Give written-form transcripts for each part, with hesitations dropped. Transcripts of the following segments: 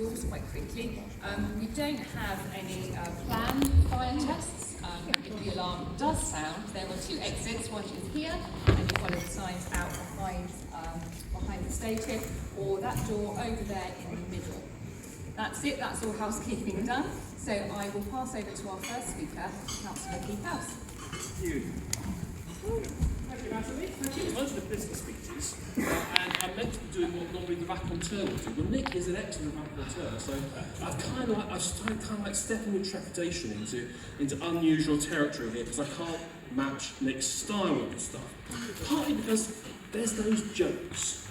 tools quite quickly. We don't have any planned fire tests. If the alarm does sound, there are two exits. One is here, and you follow the signs out behind the stage here, or that door over there in the middle. That's it, that's all housekeeping done. So I will pass over to our first speaker, Councillor Keith House. Thank you. Thank you, Natalie. Thank you. Most of the business speeches, and I'm meant to be doing what normally the raconteur would do. Well, Nick is an excellent raconteur, so I've kind of like stepping with trepidation into unusual territory here because I can't match Nick's style of stuff. Partly because there's those jokes.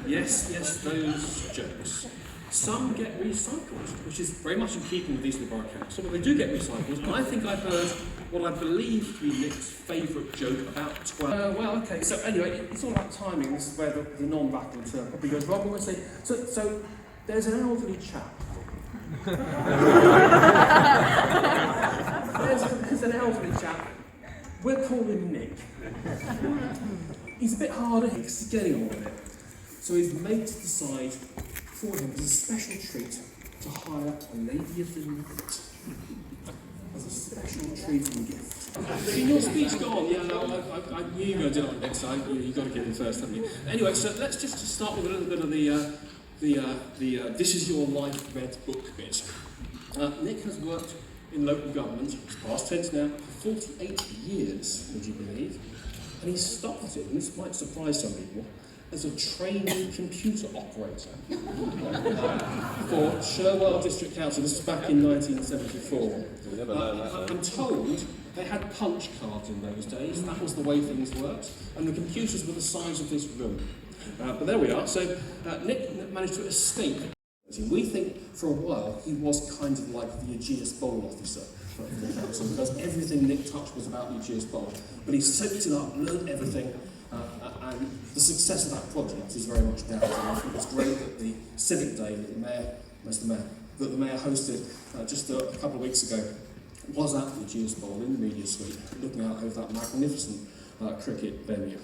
Yes, those jokes. Some get recycled, which is very much in keeping with Eastern Borough Council, but they do get recycled, and I think I've heard what I believe to be Nick's favourite joke about 12. Well, okay, so anyway, it's all about timing. This is where the non-raconteur probably goes wrong. We'll say, so there's an elderly chap. there's an elderly chap. We'll call him Nick. He's a bit harder, he's getting on with it. So his mates decide for him as a special treat to hire a lady of the night as a special treat and gift. Can your speech go on? Yeah, no, I knew you were going to do it next time. You've got to get in first, haven't you? Anyway, so let's just start with a little bit of the This Is Your Life Red Book bit. Nick has worked in local government, it's past tense now, for 48 years, would you believe? And he started, and this might surprise some people, as a trainee computer operator for Sherwell District Council. This was back in 1974. I'm told they had punch cards in those days. That was the way things worked. And the computers were the size of this room. But there we are. So Nick managed to escape. We think for a while he was kind of like the Aegeus Bowl officer for the council, because everything Nick touched was about the Aegeus Bowl. But he soaked it up, learned everything. And the success of that project is very much down to him. I think it's great that the Civic Day that the Mayor hosted just a couple of weeks ago was at the Aegeus Bowl in the media suite, looking out over that magnificent cricket venue.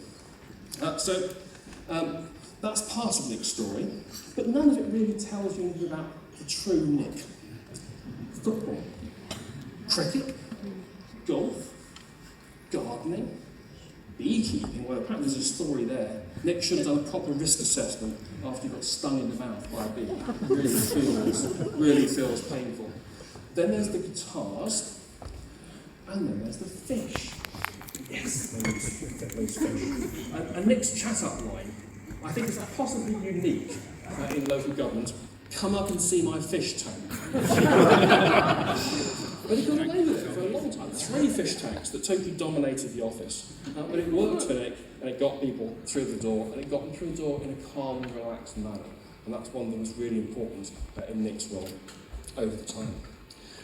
So that's part of Nick's story, but none of it really tells you anything about the true Nick. Football, cricket, golf, gardening, beekeeping. Well, apparently there's a story there. Nick should have done a proper risk assessment after he got stung in the mouth by a bee. Really feels painful. Then there's the guitars, and then there's the fish. Yes, those fish. And Nick's chat-up line, I think is possibly unique in local government. Come up and see my fish tank. But he got away with it for a long time. 3 fish tanks that totally dominated the office. But it worked for Nick, and it got people through the door, and it got them through the door in a calm, relaxed manner. And that's one thing that's really important in Nick's role over the time.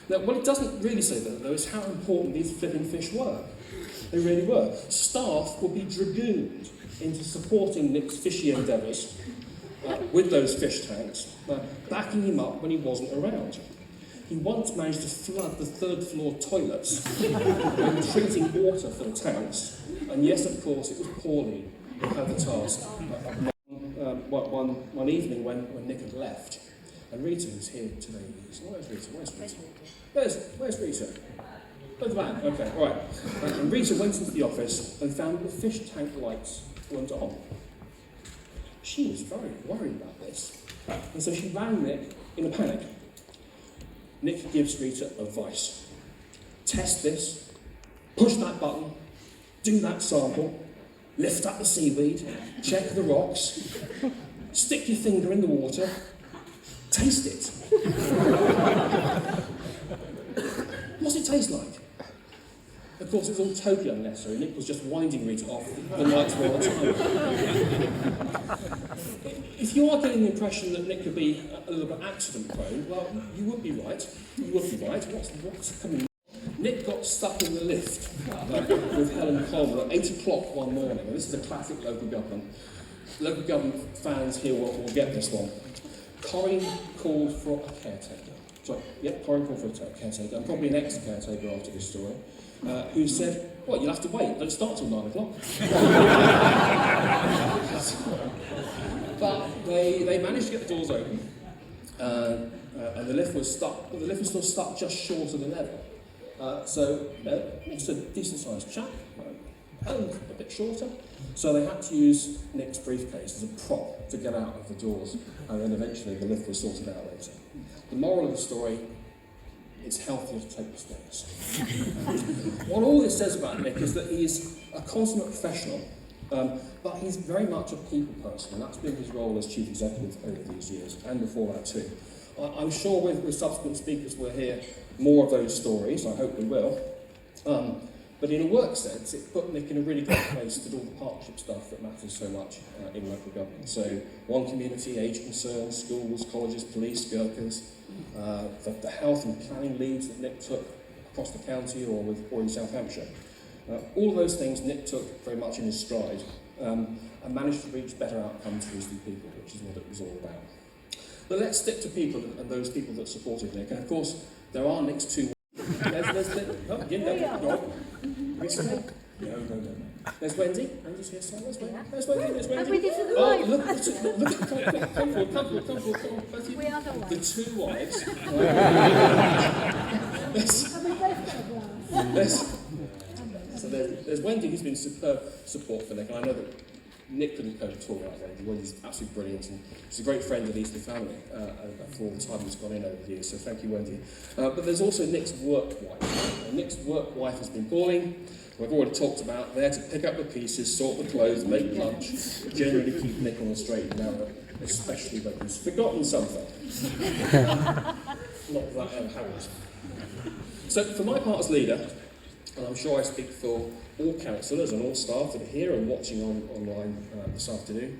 Now, what it doesn't really say though is how important these flipping fish were. They really were. Staff would be dragooned into supporting Nick's fishy endeavours with those fish tanks, backing him up when he wasn't around. He once managed to flood the 3rd floor toilets when treating water for the tanks, and yes, of course, it was Pauline who had the task one evening when Nick had left. And Rita is here today. Where's Rita? Where's Rita? At the back. Okay, all right. And Rita went into the office and found the fish tank lights weren't on. She was very worried about this, and so she rang Nick in a panic. Nick gives Rita advice. Test this, push that button, do that sample, lift up the seaweed, check the rocks, stick your finger in the water, taste it. What's it taste like? Of course, it was all totally unnecessary. Nick was just winding Rita off the lights were on time. If you are getting the impression that Nick could be a little bit accident prone, well, you would be right. You would be right. What's coming? Nick got stuck in the lift with Helen Colmer at 8 o'clock one morning. And this is a classic local government. Local government fans here will get this one. Corinne called for a caretaker. Corinne called for a caretaker, and probably an ex-caretaker after this story, who said, well, you'll have to wait, don't start till 9 o'clock. But they managed to get the doors open, and the lift was stuck, but the lift was still stuck just short of the level. So Nick's a decent-sized chap, and a bit shorter, so they had to use Nick's briefcase as a prop to get out of the doors, and then eventually the lift was sorted out later. The moral of the story: it's healthier to take the stairs. What all this says about Nick is that he's a consummate professional, but he's very much a people person, and that's been his role as chief executive over these years, and before that too. I'm sure with subsequent speakers we'll hear more of those stories. I hope we will. But in a work sense, it put Nick in a really good place to do all the partnership stuff that matters so much in local government. So one community, age concerns, schools, colleges, police, Gurkhas, the health and planning leads that Nick took across the county or in South Hampshire. All of those things Nick took very much in his stride and managed to reach better outcomes for his people, which is what it was all about. But let's stick to people and those people that supported Nick. And of course, there are Nick's two. There's Wendy. Wendy's here. So there's Wendy. There's Wendy. There's Wendy. Oh, look! Come forward. Both you. We are the ones. The two wives. So there's Wendy, who's been superb support for Nick. And I know that Nick couldn't cope at all without Wendy. Wendy's absolutely brilliant, and she's a great friend of the Easter family for all the time he's gone in over the years. So thank you, Wendy. But there's also Nick's work wife. Nick's work wife has been Pauline. We've already talked about there to pick up the pieces, sort the clothes, make lunch, generally keep Nick on the straight and narrow, especially when he's forgotten something. Not that ever happens. So for my part as leader, and I'm sure I speak for all councillors and all staff that are here and watching online this afternoon,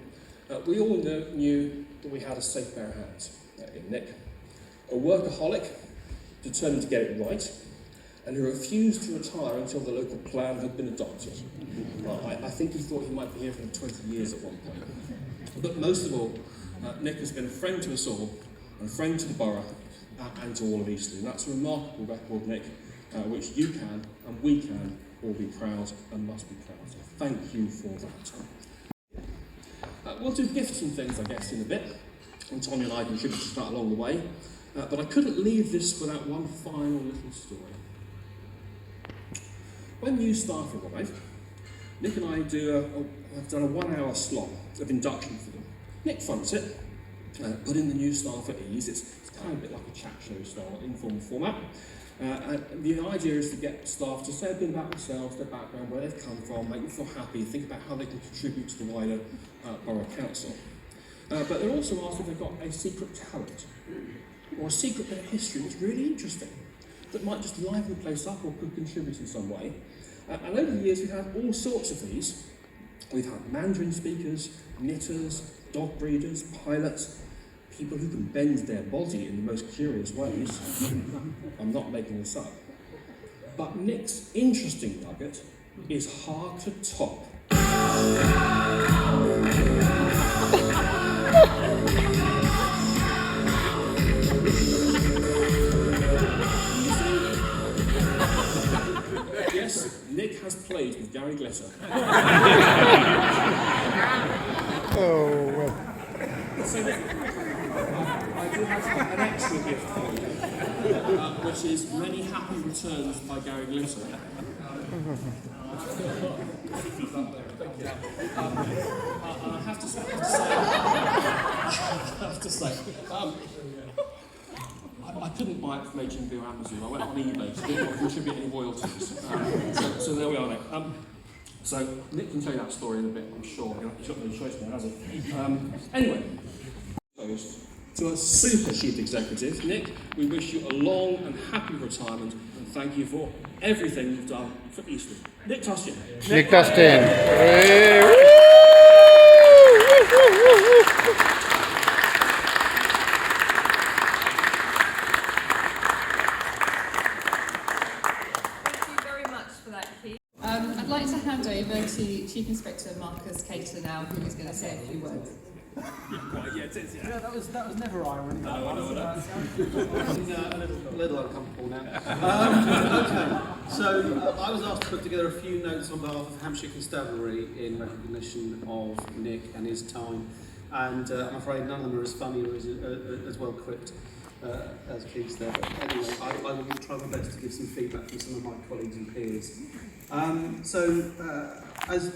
we all knew that we had a safe pair of hands in Nick. A workaholic, determined to get it right, and who refused to retire until the local plan had been adopted. I think he thought he might be here for 20 years at one point. But most of all, Nick has been a friend to us all, and a friend to the borough, and to all of Eastleigh. And that's a remarkable record, Nick, which you can, and we can, all be proud and must be proud of. Thank you for that. We'll do gifts and things, I guess, in a bit, and Tommy and I contribute to that along the way. But I couldn't leave this without one final little story. When new staff arrive, Nick and I have done a 1 hour slot of induction for them. Nick fronts it, put in the new staff at ease. It's kind of a bit like a chat show style, informal format. And the idea is to get staff to say a bit about themselves, their background, where they've come from, make them feel happy, think about how they can contribute to the wider borough council. But they're also asked if they've got a secret talent or a secret bit of history that's really interesting, that might just liven the place up or could contribute in some way. And over the years we've had all sorts of these. We've had Mandarin speakers, knitters, dog breeders, pilots, people who can bend their body in the most curious ways. I'm not making this up. But Nick's interesting nugget is hard to top. Yes, Nick has played with Gary Glitter. Oh, well. So Nick, I do have an extra gift for you, which is Many Happy Returns by Gary Glitter. And I have to say, I couldn't buy it from HMV or Amazon. I went on eBay to didn't want to contribute any royalties. So there we are, Nick. So Nick can tell you that story in a bit, I'm sure. He's got no choice now, has he? Anyway, to a super chief executive, Nick, we wish you a long and happy retirement, and thank you for everything you've done for Eastleigh. Nick Tustin. Nick Tustin. I'd like to hand over to Chief Inspector Marcus Cater now, who is going to say a few words. Yeah, that was never irony. No. I'm a little uncomfortable now. Okay, so I was asked to put together a few notes on behalf of Hampshire Constabulary in recognition of Nick and his time and I'm afraid none of them are as funny or as well equipped as Keith's there. But anyway, I will try my best to give some feedback from some of my colleagues and peers. As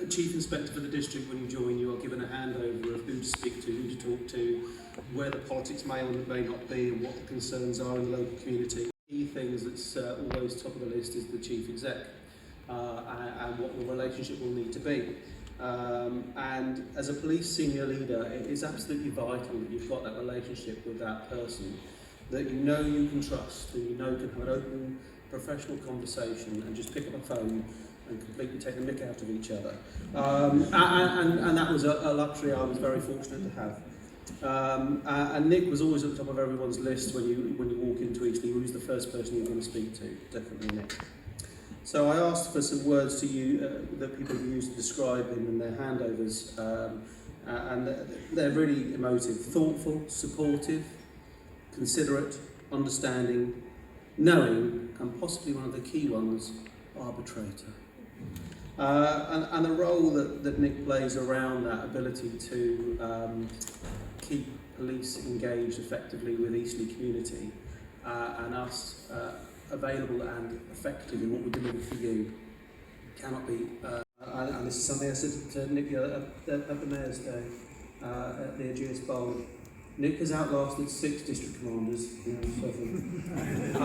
Chief Inspector for the district, when you join, you are given a handover of who to speak to, who to talk to, where the politics may or may not be, and what the concerns are in the local community. Key things that's always top of the list is the Chief Exec and what the relationship will need to be. And as a police senior leader, it is absolutely vital that you've got that relationship with that person that you know you can trust, and you know can have an open, professional conversation and just pick up a phone and completely take the mick out of each other. And that was a luxury I was very fortunate to have. And Nick was always at the top of everyone's list when you walk into Eastleigh. Who's the first person you're going to speak to? Definitely Nick. So I asked for some words to you that people have used to describe him in their handovers, and they're really emotive: thoughtful, supportive, considerate, understanding, knowing, and possibly one of the key ones, arbitrator. And the role that Nick plays around that ability to keep police engaged effectively with Eastleigh community and us available and effective in what we deliver for you cannot be. And this is something I said to Nick at the Mayor's Day at the Aegeus Bowl. Nick has outlasted 6 district commanders. I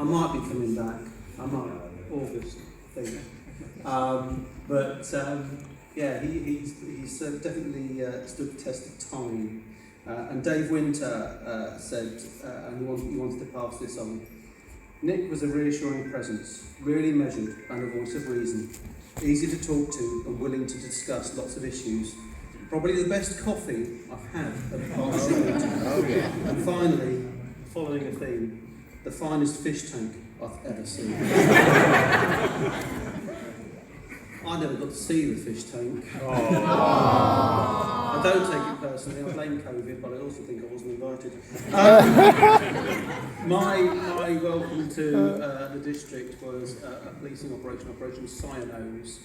might be coming back. I might. August, I think. Yeah, he's definitely stood the test of time. And Dave Winter said, and he wanted to pass this on, Nick was a reassuring presence, really measured and a voice of reason, easy to talk to and willing to discuss lots of issues. Probably the best coffee I've had at a partnership meeting. And finally, following a theme, the finest fish tank I've ever seen. I never got to see the fish tank. I don't take it personally, I blame COVID, but I also think I wasn't invited. My welcome to the district was a policing Operation Cyanose.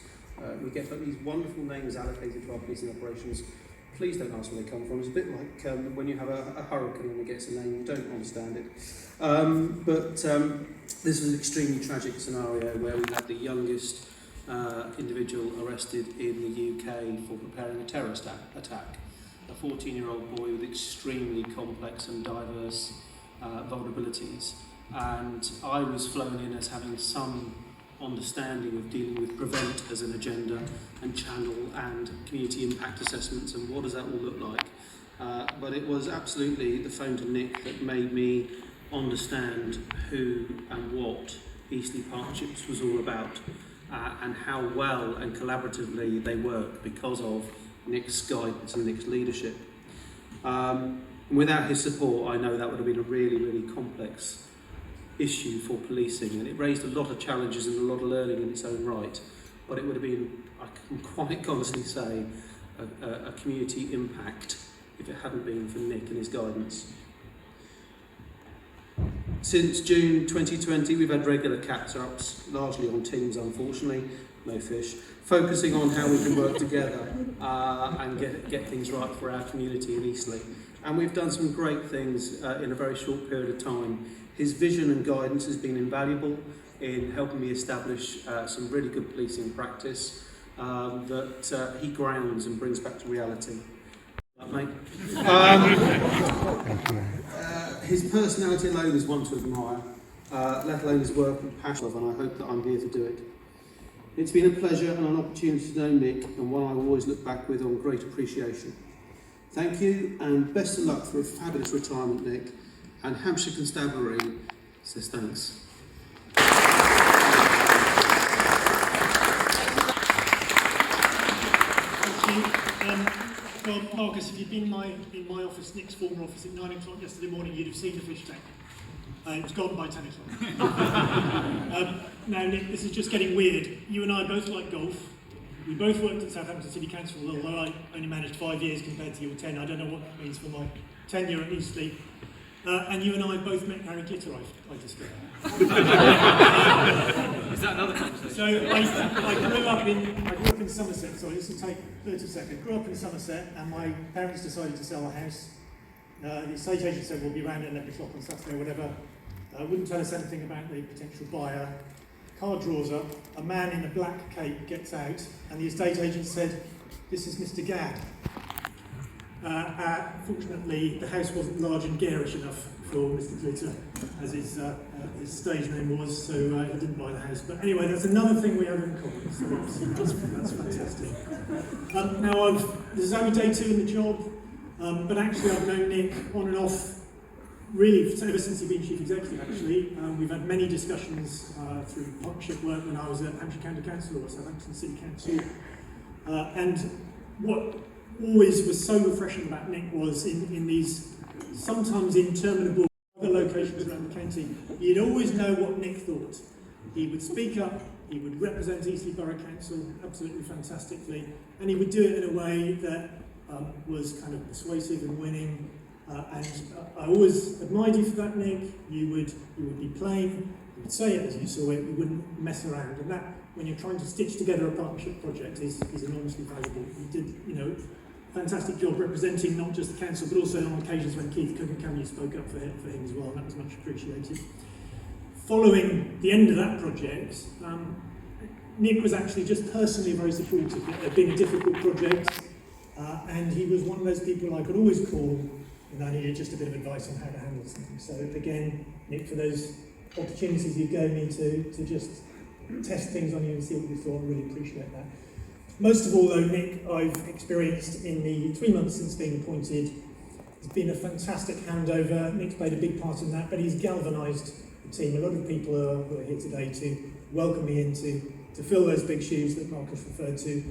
We get these wonderful names allocated to our policing operations. Please don't ask where they come from. It's a bit like when you have a hurricane and it gets a name, you don't understand it. This was an extremely tragic scenario where we had the youngest individual arrested in the UK for preparing a terrorist attack. A 14-year-old boy with extremely complex and diverse vulnerabilities. And I was flown in as having some understanding of dealing with prevent as an agenda and channel and community impact assessments and what does that all look like. But it was absolutely the phone to Nick that made me understand who and what Eastleigh Partnerships was all about and how well and collaboratively they work because of Nick's guidance and Nick's leadership. Without his support, I know that would have been a really, really complex issue for policing, and it raised a lot of challenges and a lot of learning in its own right, but it would have been, I can quite honestly say, a community impact if it hadn't been for Nick and his guidance. Since June 2020, we've had regular catch-ups, largely on Teams, unfortunately, no fish, focusing on how we can work together and get things right for our community in Eastleigh. And we've done some great things in a very short period of time. His vision and guidance has been invaluable in helping me establish some really good policing practice that he grounds and brings back to reality. Mate. His personality alone is one to admire, let alone his work and passion, and I hope that I'm here to do it. It's been a pleasure and an opportunity to know Nick, and one I will always look back with on great appreciation. Thank you, and best of luck for a fabulous retirement, Nick. And Hampshire Constabulary says thanks. Well, Marcus, if you'd been in my office, Nick's former office, at 9 o'clock yesterday morning, you'd have seen the fish tank. It was gone by 10 o'clock. Now, Nick, this is just getting weird. You and I both like golf. We both worked at Southampton City Council, although I only managed 5 years compared to your 10. I don't know what that means for my tenure at Eastleigh. And you and I both met Harry Glitter, I discovered. Is that another conversation? So I grew up in Somerset. Sorry, this will take 30 seconds. Grew up in Somerset, and my parents decided to sell a house. The estate agent said we'll be round at 11 o'clock on Saturday or whatever. Wouldn't tell us anything about the potential buyer. Car draws up. A man in a black cape gets out, and the estate agent said, "This is Mr. Gadd." Fortunately, the house wasn't large and garish enough for Mr. Glitter, as his stage name was, so he didn't buy the house. But anyway, that's another thing we have in common, so that's fantastic. Now, this is only day 2 in the job, but actually I've known Nick on and off, really, ever since he's been Chief Executive, actually. We've had many discussions through partnership work when I was at Hampshire County Council or Southampton City Council. And what always was so refreshing about Nick was in these sometimes interminable other locations around the county, you'd always know what Nick thought. He would speak up, he would represent Eastleigh Borough Council absolutely fantastically, and he would do it in a way that was kind of persuasive and winning. And I always admired you for that, Nick. You would be plain, you would say it as you saw it, you wouldn't mess around. And that, when you're trying to stitch together a partnership project, is enormously valuable. You did, fantastic job representing not just the council, but also on occasions when Keith couldn't come, you spoke up for him as well, and that was much appreciated. Following the end of that project, Nick was actually just personally very supportive. It had been a difficult project, and he was one of those people I could always call when I needed just a bit of advice on how to handle something. So again, Nick, for those opportunities you gave me to just test things on you and see what you thought, I really appreciate that. Most of all, though, Nick, I've experienced in the 3 months since being appointed, it's been a fantastic handover. Nick's played a big part in that, but he's galvanised the team. A lot of people who are here today to welcome me in to fill those big shoes that Marcus referred to.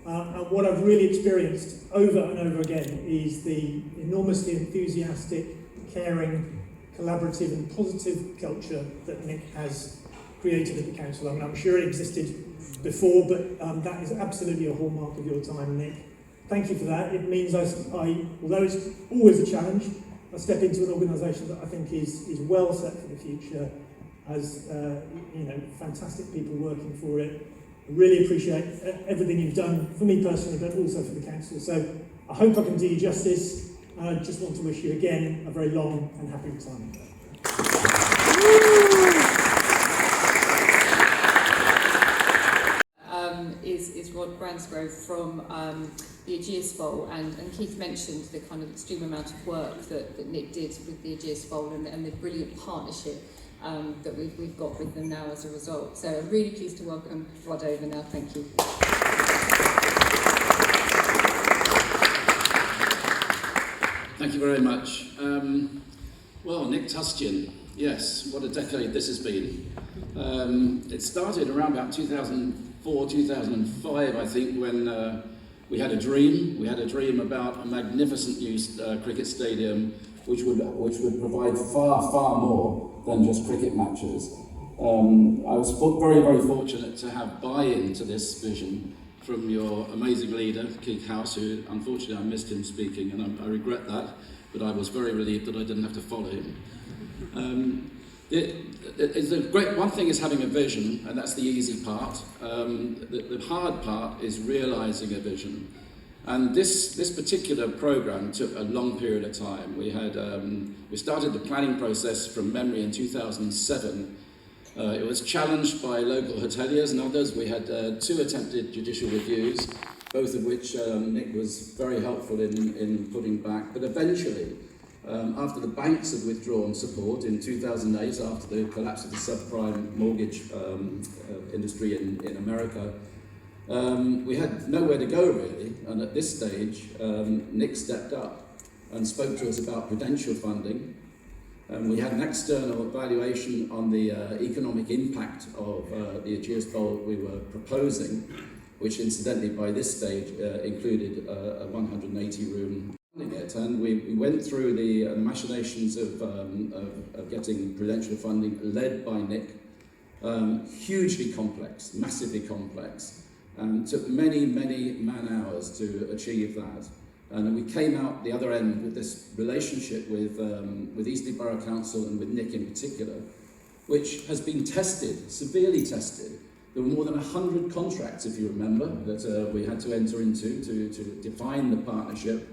And what I've really experienced over and over again is the enormously enthusiastic, caring, collaborative and positive culture that Nick has created at the council. I mean, I'm sure it existed before, but that is absolutely a hallmark of your time, Nick. Thank you for that. It means although it's always a challenge, I step into an organisation that I think is well set for the future, has fantastic people working for it. I really appreciate everything you've done for me personally, but also for the council. So I hope I can do you justice. I just want to wish you again a very long and happy retirement. Is Rod Bransgrove from the Aegeus Bowl, and Keith mentioned the kind of extreme amount of work that Nick did with the Aegeus Bowl and the brilliant partnership that we've got with them now as a result. So I'm really pleased to welcome Rod over now. Thank you. Thank you very much. Well, Nick Tustian, yes, what a decade this has been. It started around about 2004, 2005, I think, when we had a dream. We had a dream about a magnificent new cricket stadium which would provide far, far more than just cricket matches. I was very, very fortunate to have buy-in to this vision from your amazing leader, Keith House, who unfortunately I missed him speaking, and I regret that, but I was very relieved that I didn't have to follow him. It's a great, one thing is having a vision, and that's the easy part. The hard part is realising a vision. And this particular programme took a long period of time. We started the planning process from memory in 2007. It was challenged by local hoteliers and others. We had 2 attempted judicial reviews, both of which Nick was very helpful in putting back. But eventually, after the banks had withdrawn support in 2008, after the collapse of the subprime mortgage industry in America, we had nowhere to go really, and at this stage, Nick stepped up and spoke to us about prudential funding. We had an external evaluation on the economic impact of the Aegeus Bowl we were proposing, which incidentally by this stage included a 180-room it, and we went through the machinations of getting prudential funding led by Nick. Hugely complex, massively complex. Took many, many man-hours to achieve that. And we came out the other end with this relationship with Eastleigh Borough Council and with Nick in particular, which has been tested, severely tested. There were more than 100 contracts, if you remember, that we had to enter into to define the partnership.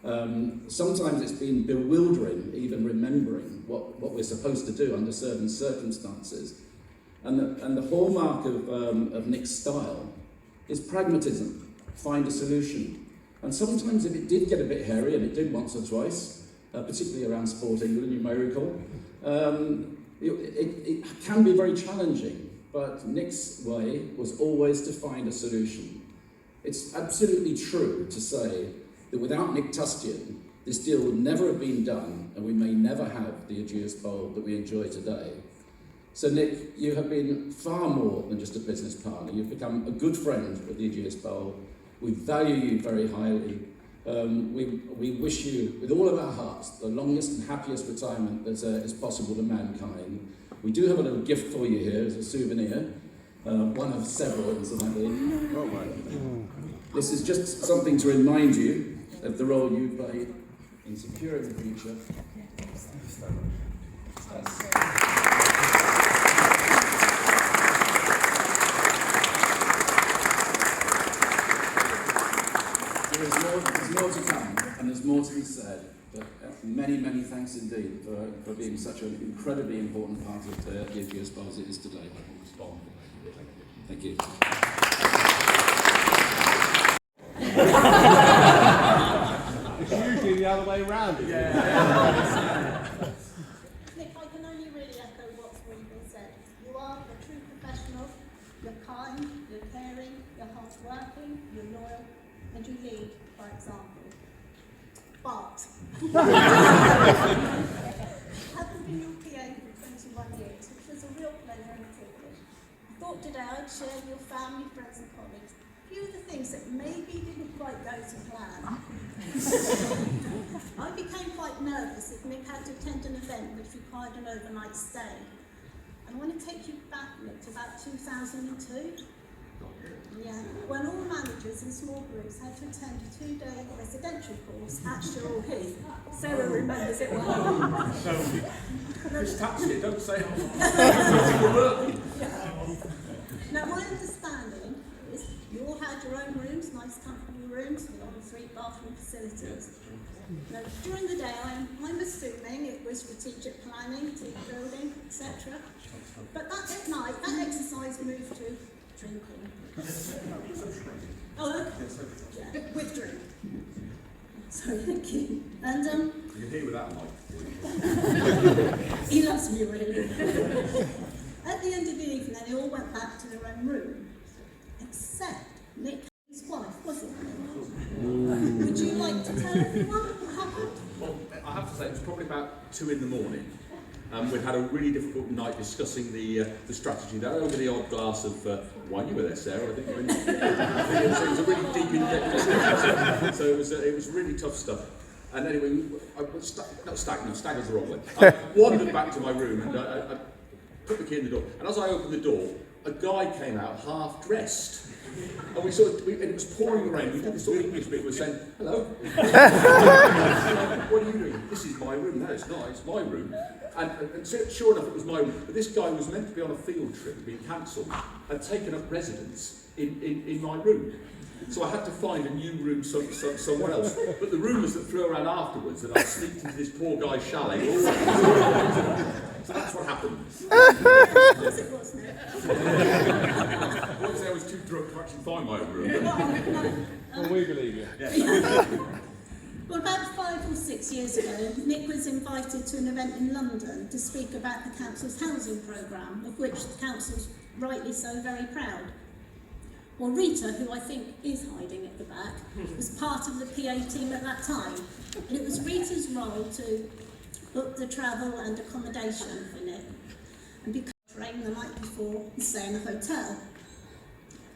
Sometimes it's been bewildering, even remembering what we're supposed to do under certain circumstances. And the hallmark of Nick's style is pragmatism, find a solution. And sometimes if it did get a bit hairy, and it did once or twice, particularly around Sport England, you may recall, it can be very challenging, but Nick's way was always to find a solution. It's absolutely true to say that without Nick Tustian, this deal would never have been done, and we may never have the Ageas Bowl that we enjoy today. So Nick, you have been far more than just a business partner. You've become a good friend of the Ageas Bowl. We value you very highly. We wish you, with all of our hearts, the longest and happiest retirement that is possible to mankind. We do have a little gift for you here as a souvenir, one of several, incidentally. This is just something to remind you of the role you played in securing the future. There's more to come, and there's more to be said, but many, many thanks indeed for being such an incredibly important part of the Ageas Bowl as it is today. Thank you. It's usually the other way around. Yeah. Nick, I can only really echo what's already been said. You are a true professional. You're kind, you're caring, you're hard-working, you're loyal, and you lead by example. But having been your PA for 21 years, which was a real pleasure and a privilege, I thought today I'd share with your family, friends and colleagues a few of the things that maybe didn't quite go to plan. I became quite nervous if Nick had to attend an event which required an overnight stay. And I want to take you back, Nick, to about 2002. Yeah, when all managers in small groups had to attend a 2-day residential course at Sherrill Heath. Sarah remembers it well. Just touch it, don't say how. Now, my understanding is you all had your own rooms, nice comfortable rooms with all 3 bathroom facilities. Now, during the day, I'm assuming it was strategic planning, team building, etc. But at night, that exercise moved to drinking. Oh, okay. Yeah, with drink. Sorry, thank you. And You can hear without Mike. he loves me really. At the end of the evening, they all went back to their own room, except Nick and his wife, wasn't it? Would you like to tell everyone what happened? Well, I have to say, it was probably about 2 in the morning. We'd had a really difficult night discussing the strategy there over the odd glass of wine. You were there, Sarah. I think you were in. It was a really deep in-depth discussion. So it was really tough stuff. And anyway, stag was the wrong way. I wandered back to my room and I put the key in the door. And as I opened the door, a guy came out half dressed. And and it was pouring rain. We did this sort of English bit. We were saying, hello. What are you doing? This is my room. No, it's not. It's my room. And sure enough, it was my room. But this guy was meant to be on a field trip, being cancelled, and taken up residence in my room. So I had to find a new room somewhere else. But the rumours that flew around afterwards that I sneaked into this poor guy's chalet. So that's what happened. Yes, it was, Nick. I wouldn't say I was too drunk to actually find my own room. Well, we believe you. Well, about 5 or 6 years ago, Nick was invited to an event in London to speak about the council's housing programme, of which the council's rightly so very proud. Well, Rita, who I think is hiding at the back, was part of the PA team at that time. And it was Rita's role to book the travel and accommodation for Nick, and because train the night before and stay in a hotel.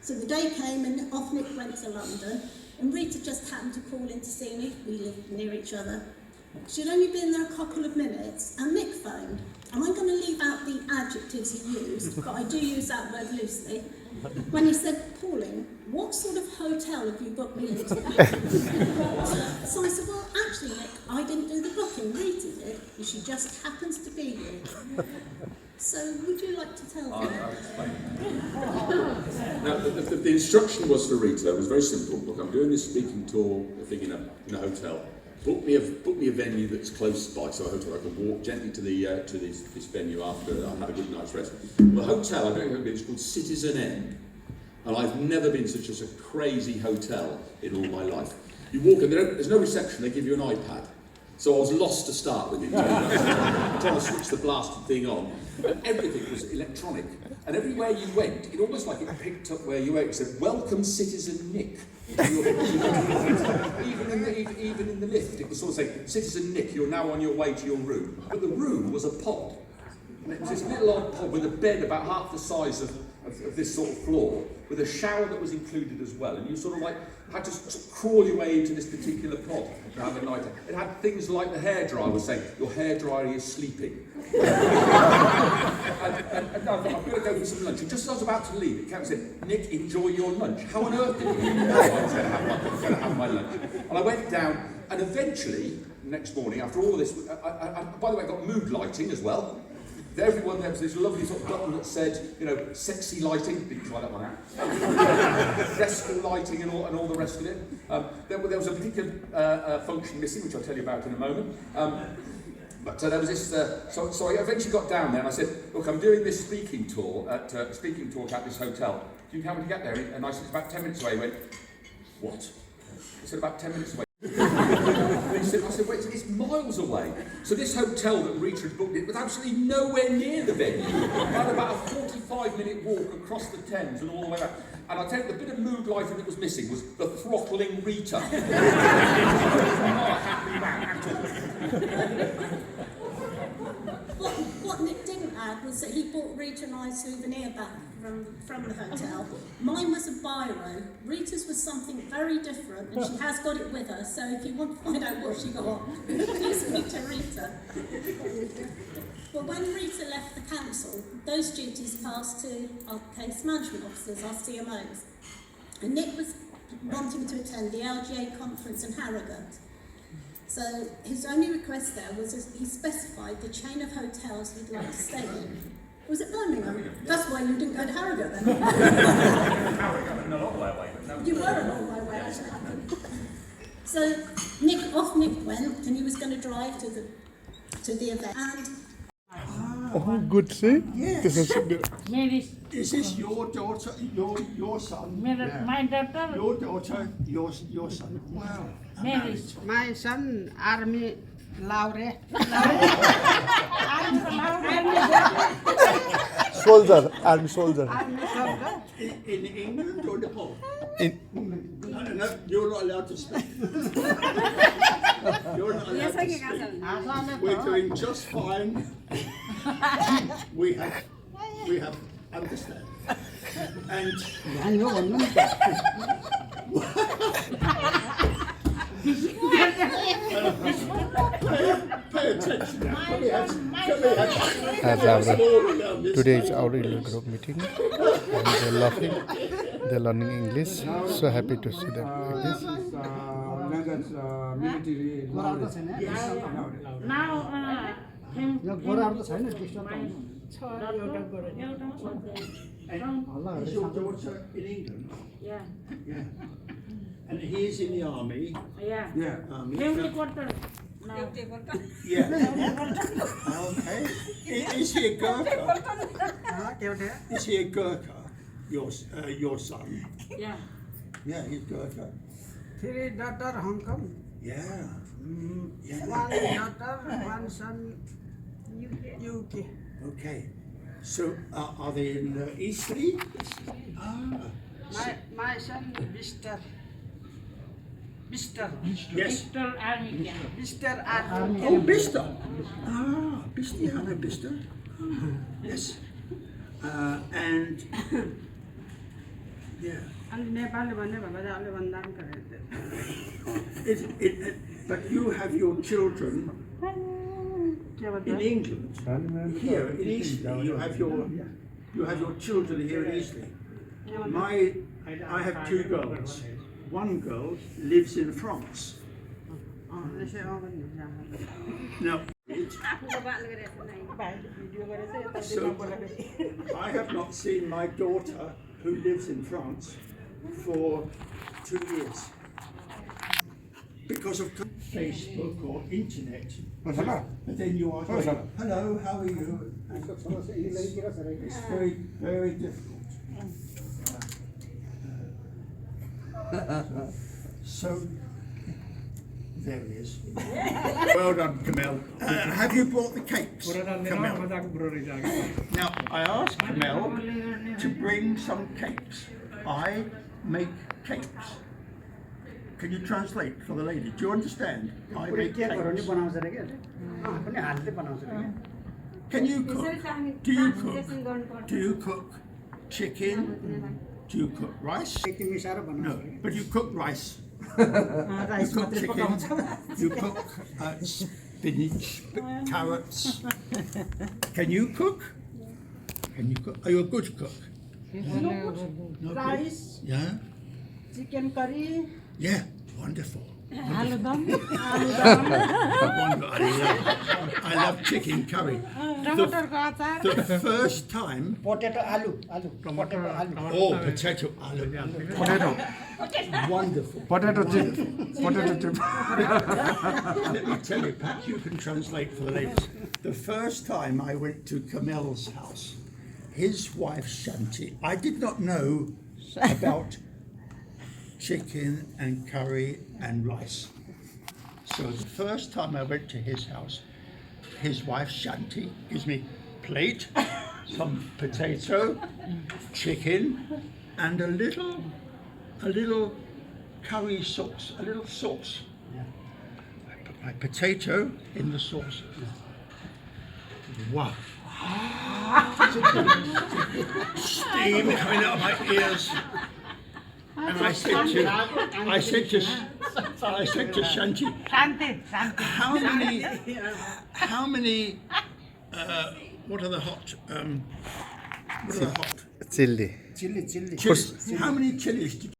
So the day came and off Nick went to London, and Rita just happened to call in to see me. We lived near each other. She'd only been there a couple of minutes, and Nick phoned. And I'm going to leave out the adjectives he used, but I do use that word loosely. When he said, Pauline, what sort of hotel have you booked me into? So I said, well, actually, Nick, I didn't do the booking, Rita did, and she just happens to be here. So would you like to tell them? I'll explain. Now, the instruction was for Rita. It was very simple. Look, I'm doing this speaking tour thing in a hotel. Book me a venue that's close by, so a hotel I can walk gently to this venue after I've had a good night's rest. The hotel, I don't know, it's called Citizen Inn, and I've never been such a crazy hotel in all my life. You walk in, there's no reception. They give you an iPad. So I was lost to start with it. Trying to switch the blasted thing on. And everything was electronic. And everywhere you went, it almost like it picked up where you were. It said, "Welcome, Citizen Nick." Even in the lift, it was sort of saying, "Citizen Nick, you're now on your way to your room." But the room was a pod. And it was this little odd pod with a bed about half the size of this sort of floor, with a shower that was included as well. And you sort of like had to sort of crawl your way into this particular pod to have a night. It had things like the hairdryer was saying, "Your hairdryer is sleeping." and I thought, I'm going to go for some lunch. And just as I was about to leave, it came and said, "Nick, enjoy your lunch." How on earth did you know I was going to have my lunch? And I went down, and eventually, next morning, after all of this, I by the way, I got mood lighting as well. Everyone, there was this lovely sort of button that said, you know, sexy lighting. Didn't try that one out. Fresco lighting and all the rest of it. There was a particular function missing, which I'll tell you about in a moment. But there was this. So I eventually got down there and I said, "Look, I'm doing this speaking talk at this hotel. Do you know how to get there?" And I said, "It's about 10 minutes away." He went, "What?" I said, "About 10 minutes away." I said, "Wait, it's miles away." So this hotel that Rita had booked, it was absolutely nowhere near the venue. I had about a 45-minute walk across the Thames and all the way back. And I'll tell you, the bit of mood lighting that was missing was the throttling Rita. Not a happy man at all. What Nick didn't add was that he bought Rita and I a souvenir back from the hotel. Mine was a biro. Rita's was something very different, and she has got it with her. So if you want to find out what she got, please speak to Rita. But when Rita left the council, those duties passed to our case management officers, our CMOs. And Nick was wanting to attend the LGA conference in Harrogate. So his only request there was he specified the chain of hotels he'd like to stay in. Was it Birmingham? That's why you didn't go to Harrogate then. Harrogate, not all the way away. You were a long way away, actually. So Nick went, and he was going to drive to the event. And Oh, good, see? Yes. This is good. Is this your daughter, your son? My daughter, Your daughter, your son. Wow. my son, Army Laure. Soldier, army soldier. In England or Nepal? In No, you're not allowed to speak. You're not allowed to speak. We're doing just fine. We have understand. And pay attention. Today is our elder group meeting, and they're laughing, they're learning English. So happy to see them like this. Now, And is your daughter in England? yeah, Yeah. And he is in the army. yeah. Army. Duty quarter. Now, Yeah. Okay. Is he a Gurkha? Is he a Gurkha? Your son? yeah. Yeah, he's Gurkha. 3 daughter Hong Kong. Yeah. Yeah. 1 daughter, 1 son UK. Okay. So are they in Eastleigh? Ah. My son, Mr. Yes. Mr. Army. Mr. Army. Oh, Bicester. Ah, Bicester. I know Bicester. Yes. And yeah. But you have your children in England. Here in Eastleigh, you have your children here in Eastleigh. I have 2 girls. One girl lives in France. Now, So, I have not seen my daughter, who lives in France, for 2 years. Because of Facebook or internet. But then you are going, hello, how are you? It's very, very difficult. So, there he is. Well done, Kamel. Have you brought the cakes, Kamel? Now, I asked Kamel to bring some cakes. I make cakes. Can you translate for the lady? Do you understand? I make cakes. Can you cook? Do you cook? Do you cook chicken? Do you cook rice? No, but you cook rice. You cook chicken. You cook spinach, carrots. Can you cook? Can you cook? Are you a good cook? No Rice, Yeah. chicken curry, Yeah. Wonderful. aloo I love chicken curry. The first time. Potato aloo. Oh, potato aloo. Wonderful. Potato chip. Potato chip. Let me tell you, perhaps you can translate for the ladies. The first time I went to Kamel's house, his wife Shanti, I did not know about chicken and curry and rice. So the first time I went to his house, his wife Shanti gives me plate, some potato, chicken, and a little curry sauce, a little sauce. I put my potato in the sauce. Wow. Steam coming out of my ears. And I said to Shanti, how many, what are the hot, Chili. chilies? How many chilies did